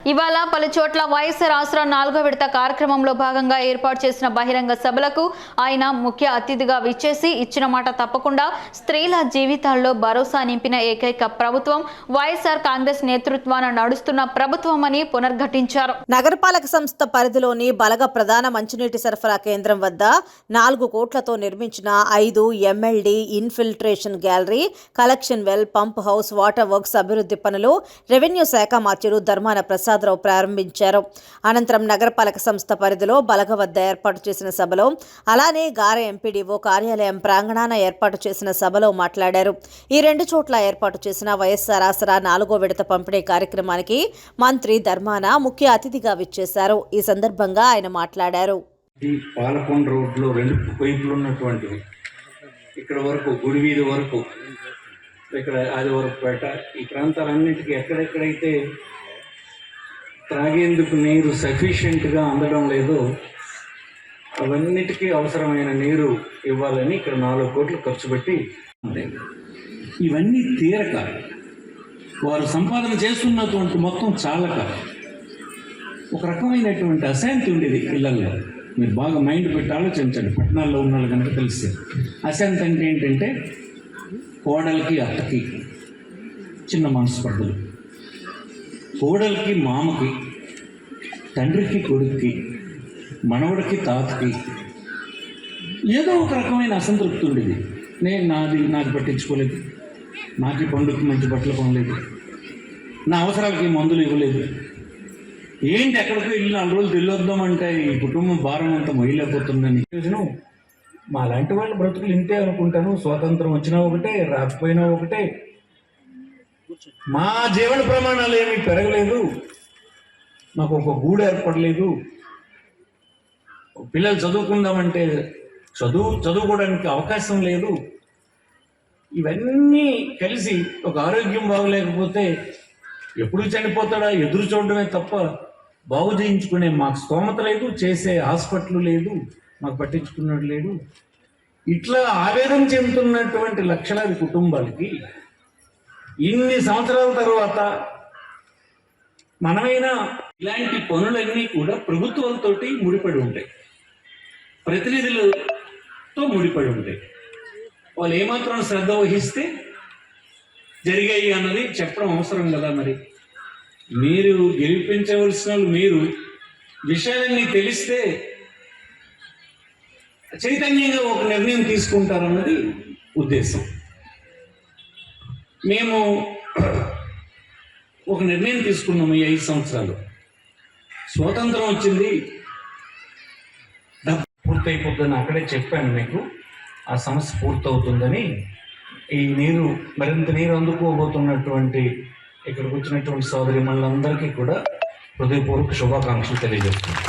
ఇవాళ పలు చోట్ల వైఎస్ఆర్ ఆసరా 4వ విడత కార్యక్రమంలో భాగంగా ఏర్పాటు చేసిన బహిరంగ సభలకు ఆయన ముఖ్య అతిథిగా విచ్చేసి ఇచ్చిన మాట తప్పకుండా స్త్రీల జీవితాల్లో భరోసా నింపిన ఏకైక ప్రభుత్వం వైఎస్ఆర్ కాంగ్రెస్ నేతృత్వాన నడుస్తున్న ప్రభుత్వమని పునర్ఘటించారు. నగరపాలక సంస్థ పరిధిలోని బలగ ప్రధాన మంచినీటి సరఫరా కేంద్రం వద్ద 4 కోట్లతో నిర్మించిన 5 MLD infiltration gallery, collection well, pump house, water works అభివృద్ధి పనులు రెవెన్యూ శాఖ మంత్రులు ధర్మాన ప్రసాదరావు ప్రారంభించారు. అనంతరం నగరపాలక సంస్థ పరిధిలో బలగ వద్ద ఏర్పాటు చేసిన సభలో, అలానే గారె ఎంపీడీఓ కార్యాలయం ప్రాంగణాన ఏర్పాటు చేసిన సభలో మాట్లాడారు. ఈ 2 చోట్ల ఏర్పాటు చేసిన వైఎస్ఆర్ ఆసరా 4వ విడత పంపిణీ కార్యక్రమానికి మంత్రి ధర్మాన ముఖ్య అతిథిగా విచ్చేశారు. ఈ సందర్భంగా ఆయన మాట్లాడారు. పాలకొండ రోడ్లో 2 వైపులు ఉన్నటువంటివి, ఇక్కడ వరకు గుడి వీధి వరకు, ఇక్కడ ఆదివరపేట, ఈ ప్రాంతాలన్నింటికి ఎక్కడెక్కడైతే త్రాగేందుకు నీరు సఫిషియెంట్గా అందడం లేదో అవన్నిటికీ అవసరమైన నీరు ఇవ్వాలని ఇక్కడ 4 కోట్లు ఖర్చు పెట్టి ఇవన్నీ తీరక వారు సంపాదన చేస్తున్నటువంటి మొత్తం చాలక ఒక రకమైనటువంటి అశాంతి ఉండేది ఇళ్లలో. మీరు బాగా మైండ్ పెట్టి ఆలోచించండి, పట్టణాల్లో ఉన్న వాళ్ళు కనుక తెలిస్తే. అశాంతి అంటే ఏంటంటే కోడలికి అత్తకి చిన్న మనస్పర్ధలు, కోడలికి మామకి, తండ్రికి కొడుక్కి, మనవడికి తాతకి ఏదో ఒక రకమైన అసంతృప్తి ఉండేది. నాకు పట్టించుకోలేదు, నాకు పండుగకి మంచి బట్టలు కొనలేదు, నా అవసరాలకి మందులు ఇవ్వలేదు, ఏంటి ఎక్కడికో వెళ్ళి 4 రోజులు తెలియొద్దామంటే ఈ కుటుంబం భారం అంతా మొయ్యలేకపోతుందని చూసినాం. మా లాంటి వాళ్ళ బ్రతుకులు ఇంతే అనుకుంటాను. స్వాతంత్రం వచ్చినా ఒకటే, రాకపోయినా ఒకటే. మా జీవన ప్రమాణాలు ఏమీ పెరగలేదు, మాకు ఒక గూడు ఏర్పడలేదు. పిల్లలు చదువుకుందామంటే చదువుకోవడానికి అవకాశం లేదు. ఇవన్నీ కలిసి ఒక ఆరోగ్యం బాగోలేకపోతే ఎప్పుడు చనిపోతాడా ఎదురు చూడడమే తప్ప బాగు చేయించుకునే మాకు స్తోమత లేదు, చేసే హాస్పిటల్ లేదు, మాకు పట్టించుకున్నట్టు లేడు. ఇట్లా ఆవేదన చెందుతున్నటువంటి లక్షలాది కుటుంబాలకి ఇన్ని సంవత్సరాల తర్వాత మనమైనా ఇలాంటి పనులన్నీ కూడా ప్రభుత్వాలతో ముడిపడి ఉంటాయి, ప్రతినిధులతో ముడిపడి ఉంటాయి. వాళ్ళు ఏమాత్రం శ్రద్ధ వహిస్తే జరిగాయి అన్నది చెప్పడం అవసరం కదా. మరి మీరు గెలిపించవలసిన మీరు విషయాలన్నీ తెలిస్తే చైతన్యంగా ఒక నిర్ణయం తీసుకుంటారన్నది ఉద్దేశం. మేము ఒక నిర్ణయం తీసుకున్నాము. ఈ 5 సంవత్సరాలు స్వాతంత్రం వచ్చింది, పూర్తయిపోతుందని అక్కడే చెప్పాను మీకు. ఆ సమస్య పూర్తవుతుందని, ఈ నీరు మరింత నీరు అందుకోబోతున్నటువంటి ఇక్కడికి వచ్చినటువంటి సోదరి మనందరికీ కూడా హృదయపూర్వక శుభాకాంక్షలు తెలియజేస్తున్నాను.